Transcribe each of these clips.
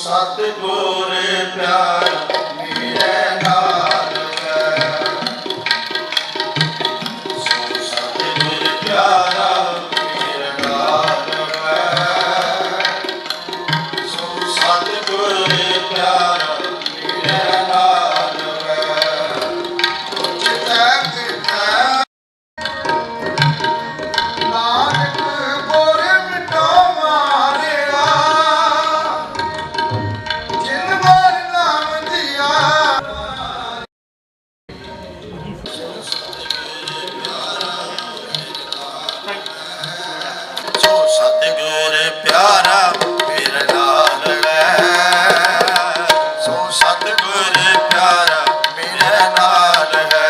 सतगुर प्यार मेरे नाल है सो सतगुर प्यारा मेरे नाल है सो सतगुर प्यारा मेरे नाल है जिते किते नानक गुर मिटो मारिया जिन बार नाम दिया सो सतगुर प्यारा मेरे नाल है सो सतगुर प्यारा मेरे नाल है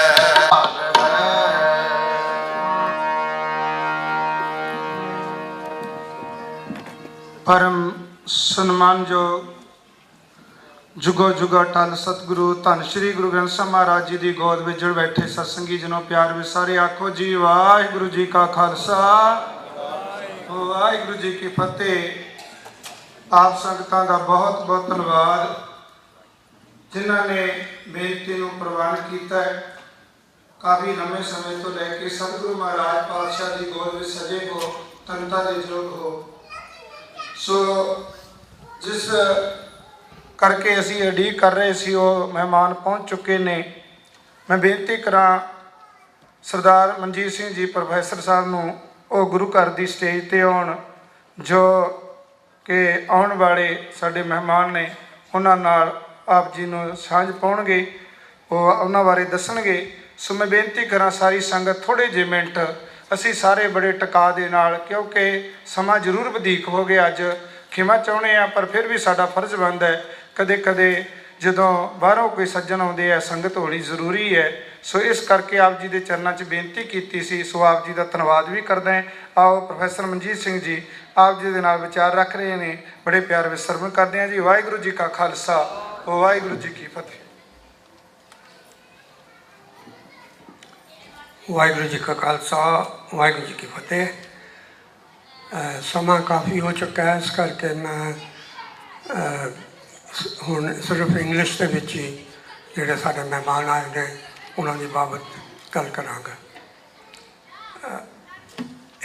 परम सन्मान जो जुगो जुगो टल सतगुरु धन श्री गुरु ग्रंथ साहिब महाराज जी की गोद में जुड़ बैठे सत्संगी जनों प्यार में सारे आखो जी वाहिगुरु जी का खालसा वाहिगुरु जी की फतेह। आप संगतां का बहुत बहुत धन्यवाद जिन्होंने बेनती को प्रवान किया है। काफ़ी लंबे समय तो लैके सतगुरु महाराज पातशाह की गोद में सजे हो तनता के योग हो सो जिस करके असी उड़ीक कर रहे सी वो मेहमान पहुँच चुके ने। मैं बेनती करा सरदार मनजीत सिंह जी प्रोफैसर साहब नूं वो गुरु घर की स्टेज पर आउण जो कि आने वाले साडे मेहमान ने उन्हां नाल आप जी नूं सांझ पाउणगे वो उन्हां बारे दसणगे। सो मैं बेनती करा सारी संगत थोड़े जे मिनट असी सारे बड़े टका दे नाल क्योंकि समा जरूर वधीक हो गया अज खिमा चाहुंदे आ पर फिर भी साडा फर्ज बनता है कदे कदे जदों बाहरों कोई सज्जन आउंदे है संगत होनी जरूरी है। सो इस करके आप जी के चरणों च बेनती की सी सो आप जी का धन्यवाद भी करदा है। आओ प्रोफैसर मनजीत सिंह जी आप जी के नाल विचार रख रहे हैं बड़े प्यार विच सरवण करते हैं जी। वाहिगुरू जी का खालसा वाहिगुरू जी की फतेह। वाहिगुरू जी का खालसा वाहिगुरू जी की फतेह। समा काफ़ी हो चुका है इस करके मैं हुण सिर्फ इंग्लिश के विच ही जिहड़े साडे मेहमान आए ने उन्हां दी बाबत गल करांगा।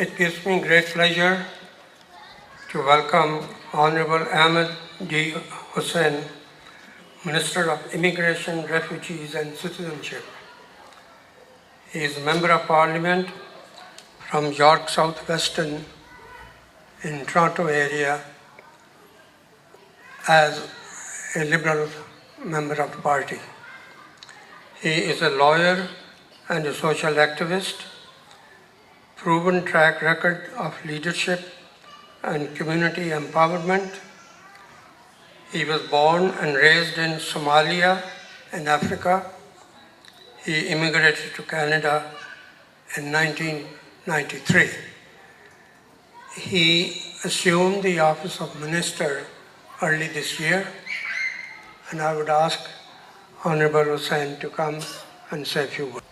It gives me great pleasure to welcome Honorable Ahmed Hussen, Minister of Immigration, Refugees and Citizenship. He is a Member of Parliament from York South Western in Toronto area as a Liberal member of the party. He is a lawyer and a social activist, proven track record of leadership and community empowerment. He was born and raised in Somalia in Africa. He immigrated to Canada in 1993. He assumed the office of minister early this year, and I would ask Honorable Hussain to come and say a few words.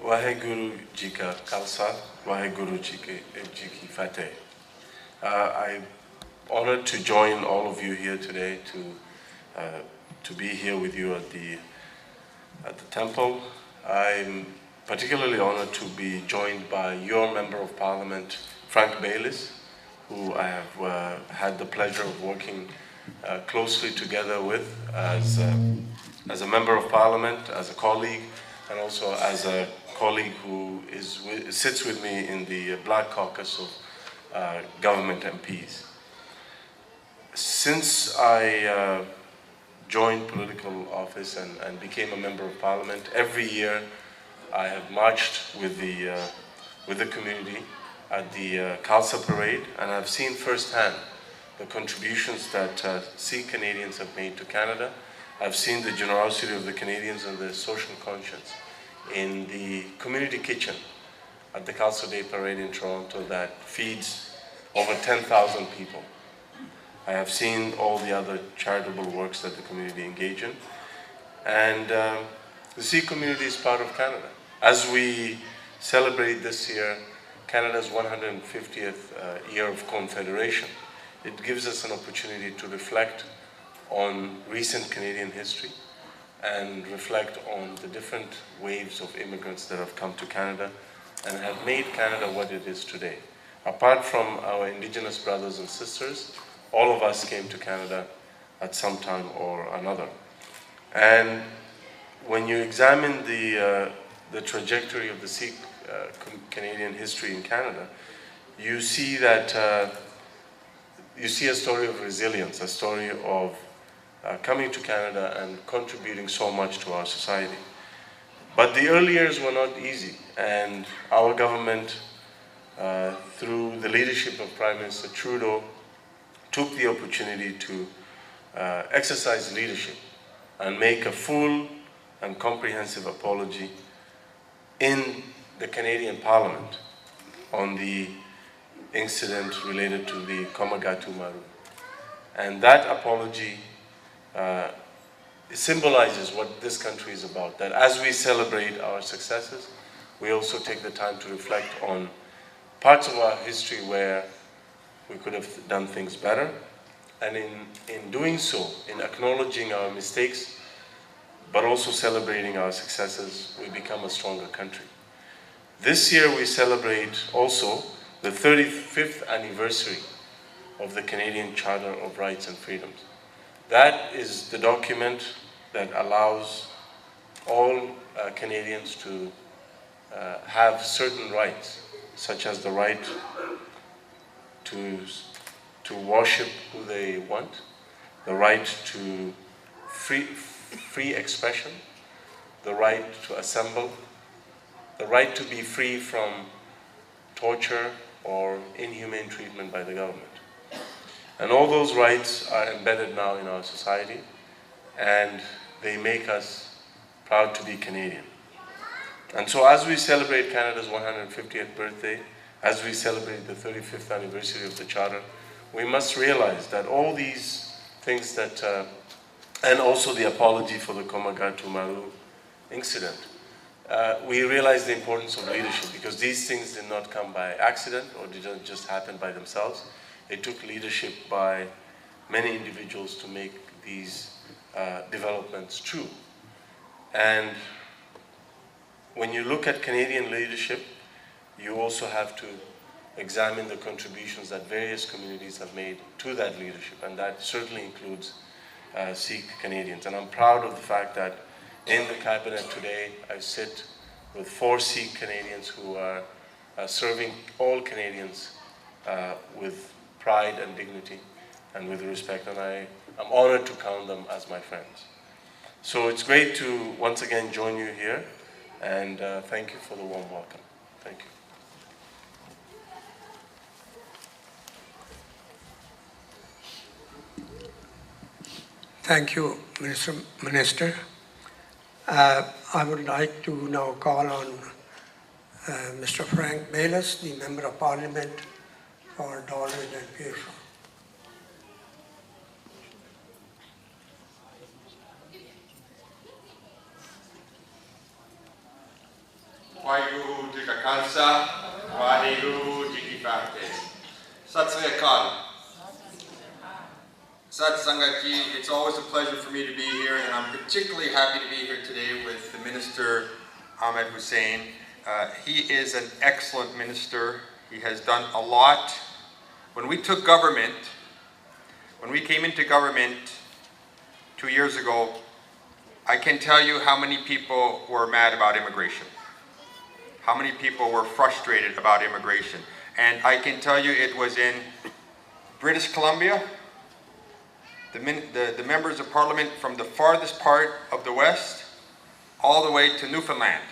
Waheguru ji ka Khalsa, Waheguru ji ki Fateh. I'm honored to join all of you here today to be here with you at the temple. I'm particularly honored to be joined by your Member of Parliament, Frank Baylis, who I have had the pleasure of working closely together with as a Member of Parliament, as a colleague, and also as a colleague who sits with me in the Black Caucus of government MPs. Since I joined political office and became a Member of Parliament, every year I have marched with the community at the Khalsa parade, and I've seen firsthand the contributions that Sikh Canadians have made to Canada. I've seen the generosity of the Canadians and their social conscience in the community kitchen at the Khalsa Day Parade in Toronto that feeds over 10,000 people. I have seen all the other charitable works that the community engage in. And the Sikh community is part of Canada. As we celebrate this year Canada's 150th year of Confederation, it gives us an opportunity to reflect on recent Canadian history and reflect on the different waves of immigrants that have come to Canada and have made Canada what it is today. Apart from our Indigenous brothers and sisters, all of us came to Canada at some time or another. And when you examine the trajectory of the Sikh Canadian history in Canada, you see that you see a story of resilience, a story of coming to Canada and contributing so much to our society. But the early years were not easy, and our government, through the leadership of Prime Minister Trudeau, took the opportunity to exercise leadership and make a full and comprehensive apology in the Canadian Parliament on the incident related to the Komagatu Maru. And that apology symbolizes what this country is about, that as we celebrate our successes, we also take the time to reflect on parts of our history where we could have done things better. And in doing so, in acknowledging our mistakes, but also celebrating our successes, we become a stronger country. This year we celebrate also the 35th anniversary of the Canadian Charter of Rights and Freedoms. That is the document that allows all Canadians to have certain rights, such as the right to worship who they want, the right to free expression, the right to assemble, the right to be free from torture or inhumane treatment by the government. And all those rights are embedded now in our society, and they make us proud to be Canadian. And so as we celebrate Canada's 150th birthday, as we celebrate the 35th anniversary of the Charter, we must realize that all these things that, and also the apology for the Komagatu Maru incident, we realize the importance of leadership, because these things did not come by accident or didn't just happen by themselves. It took leadership by many individuals to make these developments true. And when you look at Canadian leadership, you also have to examine the contributions that various communities have made to that leadership, and that certainly includes Sikh Canadians. And I'm proud of the fact that in the cabinet today, I sit with 4 Sikh Canadians who are serving all Canadians with pride and dignity and with respect, and I'm honored to count them as my friends. So it's great to once again join you here, and thank you for the warm welcome. Thank you. Thank you, Minister. I would like to now call on Mr. Frank Bayliss, the Member of Parliament for Darwin and Pearson. Waheguru Ji Ka Khalsa, Waheguru Ji Ki Fateh. Sat Sri Akal. Sat Sangat Ji, it's always a pleasure for me to be here, and I'm particularly happy to be here today with the Minister Ahmed Hussen. He is an excellent minister. He has done a lot. When we took government, when we came into government 2 years ago, I can tell you how many people were mad about immigration. How many people were frustrated about immigration. And I can tell you it was in British Columbia, the members of Parliament from the farthest part of the West all the way to Newfoundland.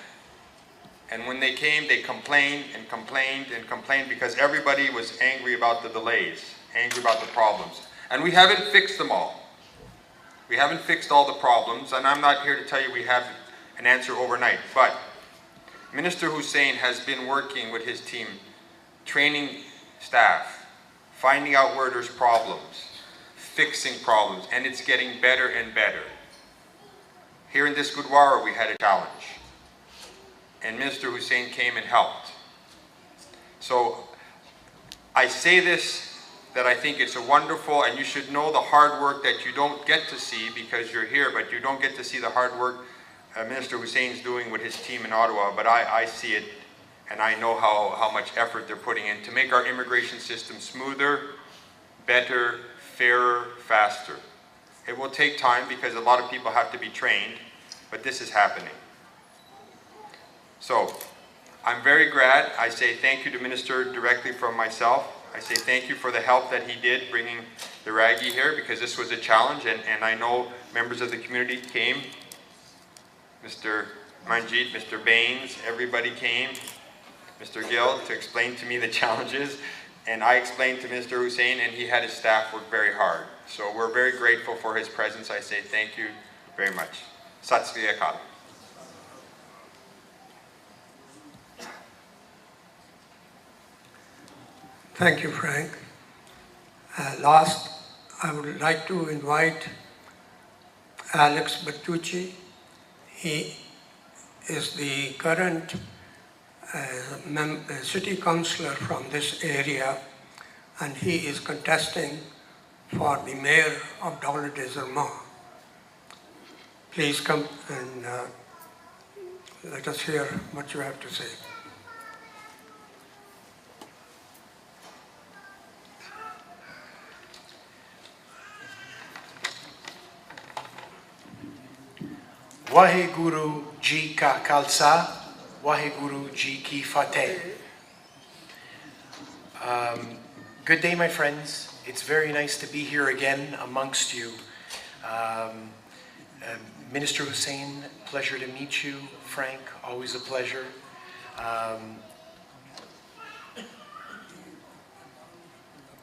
And when they came, they complained and complained and complained because everybody was angry about the delays, angry about the problems. And we haven't fixed them all. We haven't fixed all the problems, and I'm not here to tell you we have an answer overnight. But Minister Hussen has been working with his team, training staff, finding out where there's problems, fixing problems, and it's getting better and better. Here in this Gurdawara, we had a challenge, and Minister Hussen came and helped. So I say this that I think it's a wonderful, and you should know the hard work that you don't get to see because you're here, but you don't get to see the hard work Minister Hussein's doing with his team in Ottawa, but I see it, and I know how much effort they're putting in to make our immigration system smoother, better, fairer, faster. It will take time because a lot of people have to be trained, but this is happening. So, I'm very glad. I say thank you to Minister directly from myself. I say thank you for the help that he did bringing the Raggi here, because this was a challenge, and I know members of the community came. Mr. Manjit, Mr. Baines, everybody came. Mr. Gill, to explain to me the challenges, and I explained to Mr. Hussein, and he had his staff work very hard. So we're very grateful for his presence. I say thank you very much. Sat Sri Akal. Thank you, Frank. Last, I would like to invite Alex Bertucci. He is the current city councillor from this area, and he is contesting for the mayor of Dollar-des-Ormeaux. Please come and let us hear what you have to say. Waheguru Ji Ka Khalsa, Waheguru Ji Ki Fateh. Good day, my friends. It's very nice to be here again amongst you. Minister Hussein, pleasure to meet you. Frank, always a pleasure.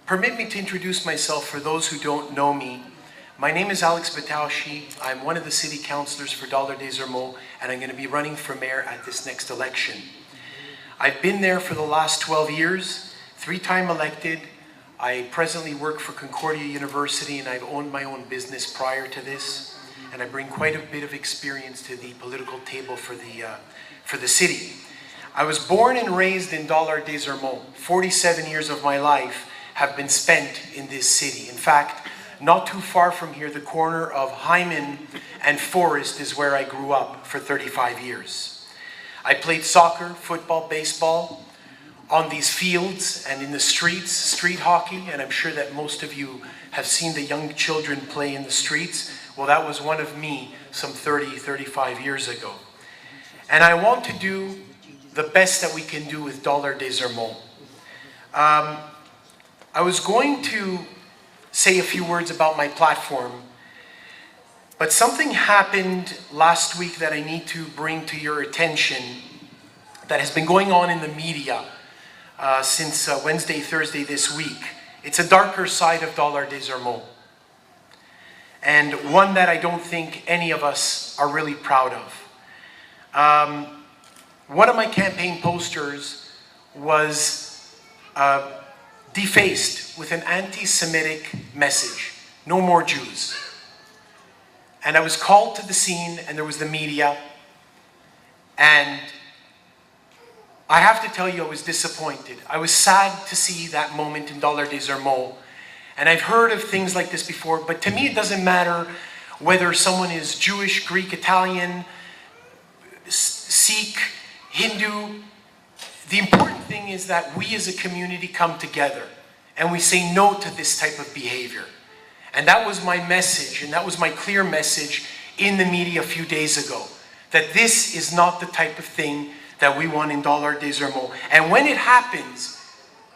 Permit me to introduce myself for those who don't know me. My name is Alex Bertucci. I'm one of the city councillors for Dollar-des-Ormeaux, and I'm going to be running for mayor at this next election. I've been there for the last 12 years, 3-time elected. I presently work for Concordia University, and I've owned my own business prior to this, and I bring quite a bit of experience to the political table for the city. I was born and raised in Dollar-des-Ormeaux. 47 years of my life have been spent in this city. In fact, not too far from here, the corner of Hyman and Forest is where I grew up for 35 years. I played soccer, football, baseball on these fields and in the streets, street hockey, and I'm sure that most of you have seen the young children play in the streets. Well, that was one of me some 30, 35 years ago. And I want to do the best that we can do with Dollar-des-Ormeaux. I was going to say a few words about my platform, but something happened last week that I need to bring to your attention that has been going on in the media since Wednesday, Thursday this week. It's a darker side of Dollar-des-Ormeaux, and one that I don't think any of us are really proud of. One of my campaign posters was defaced with an anti-Semitic message, no more Jews. And I was called to the scene, and there was the media, and I have to tell you I was disappointed. I was sad to see that moment in Dollar-des-Ormeaux, and I've heard of things like this before, but to me it doesn't matter whether someone is Jewish, Greek, Italian, Sikh, Hindu. The important thing is that we as a community come together and we say no to this type of behavior. And that was my message, and that was my clear message in the media a few days ago, that this is not the type of thing that we want in Dollar-des-Ormeaux. And when it happens,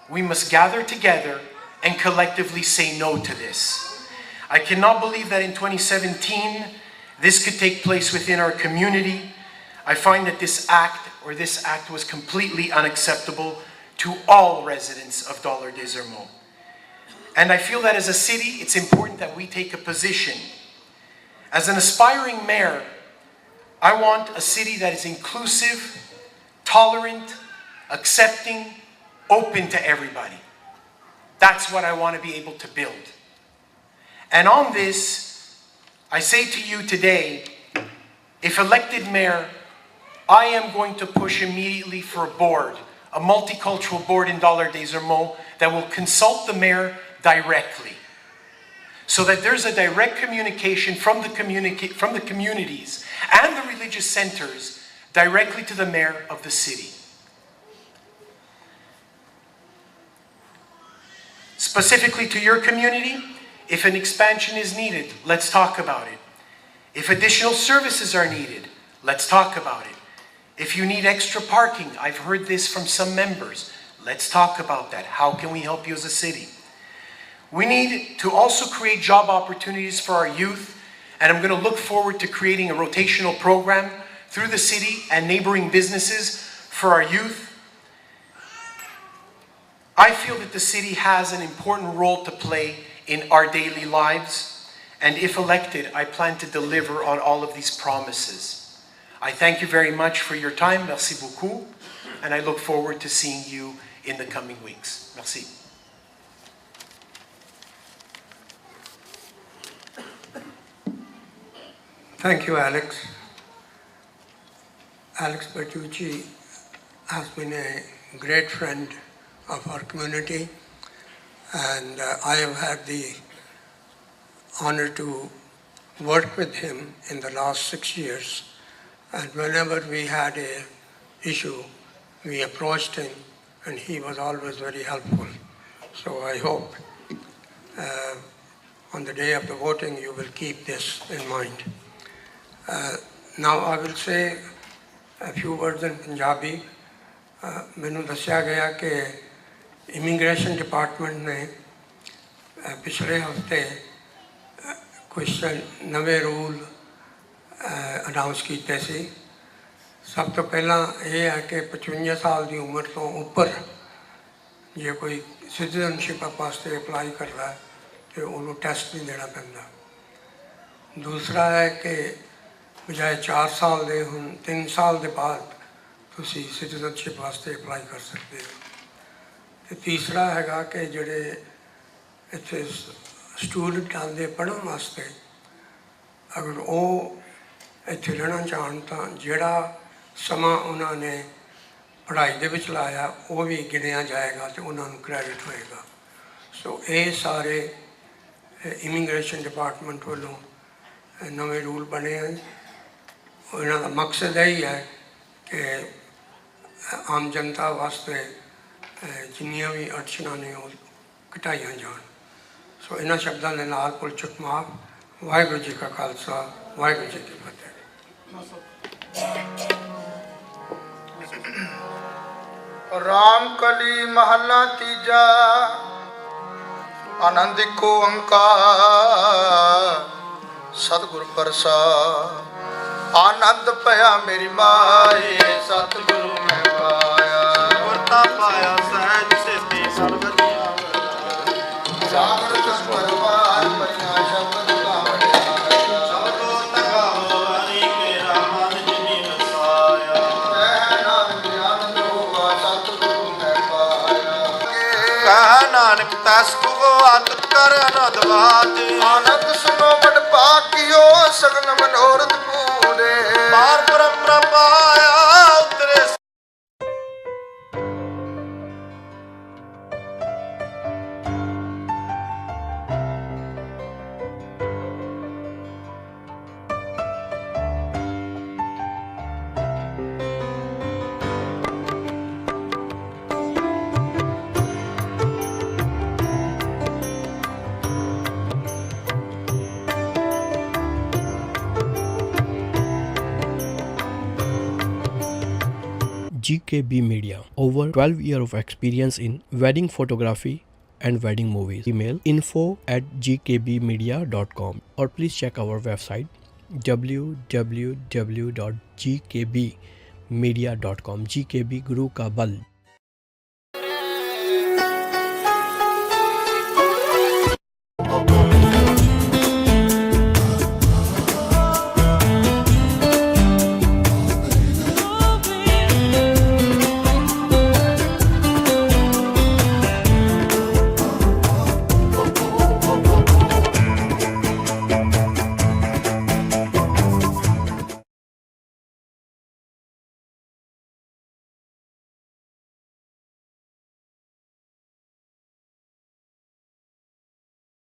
we must gather together and collectively say no to this. I cannot believe that in 2017, this could take place within our community. I find that this act was completely unacceptable to all residents of Dollar-des-Ormeaux. And I feel that as a city, it's important that we take a position. As an aspiring mayor, I want a city that is inclusive, tolerant, accepting, open to everybody. That's what I want to be able to build. And on this, I say to you today, if elected mayor, I am going to push immediately for a board, a multicultural board in Dollar-des-Ormeaux that will consult the mayor directly, so that there's a direct communication from the communities and the religious centers directly to the mayor of the city. Specifically to your community, if an expansion is needed, let's talk about it. If additional services are needed, let's talk about it. If you need extra parking, I've heard this from some members, let's talk about that. How can we help you as a city? We need to also create job opportunities for our youth, and I'm going to look forward to creating a rotational program through the city and neighboring businesses for our youth. I feel that the city has an important role to play in our daily lives, and if elected, I plan to deliver on all of these promises. I thank you very much for your time. Merci beaucoup, and I look forward to seeing you in the coming weeks. Merci. Thank you, Alex. Alex Bertucci has been a great friend of our community, and I have had the honor to work with him in the last 6 years. And whenever we had an issue, we approached him, and he was always very helpful. So I hope on the day of the voting you will keep this in mind. Now I will say a few words in Punjabi. मैनू दस्या गया कि immigration department ने पिछले हफ्ते कुछ नवे rule announce किए सी। सब तो पहला ये है कि 55 साल की उम्र तो ऊपर जे कोई सिटीजनशिप वास्ते अप्लाई करता है तो उन्होंने टेस्ट नहीं देना पैंदा। दूसरा है कि बजाय 4 साल दे हुण 3 साल के बाद तुसी सिटीजनशिप वास्ते अप्लाई कर सकते हो। तो तीसरा हैगा कि जिहड़े इत्थे स्टूडेंट आंदे पढ़न वास्ते अगर वो इत्थे रहना चाहन तां जिहड़ा समा उन्होंने पढ़ाई दे विच लाया वो भी गिणिया जाएगा तो उन्होंने क्रेडिट होएगा। सो ये सारे इमिग्रेशन डिपार्टमेंट वालों नवे रूल बने हैं। इन्हां दा मकसद यही है कि आम जनता वास्ते जिन्नियां भी अड़चनां ने वो घटाइयां जान। सो इन्हां शब्दां दे नाल पुल चुक माफ। वाहिगुरू जी का खालसा, वाहिगुरू जी की फतेह। राम कली महला तीजा आनंद को ओंकार सतगुर प्रसाद आनंद पया मेरी माए सतगुरु मैं पाया गुरता पाया सहज सिद्धि सर्वदिया जागृत परवार परिया शब्द गावड़िया सबको तगाओ हरि मेरा मन जिनी हसाया नानक आनंद होगा सतगुरु मैं पाया कह नानक तस को आदत कर अनदवाद आनंद सुनो बड़ पाकियो सगल मनोरथ पूरे पार ब्रह्म पाया उतरे GKB Media. Over 12 years of experience in wedding photography and wedding movies. Email info@gkbmedia.com or please check our website www.gkbmedia.com. GKB Guru Ka Bal.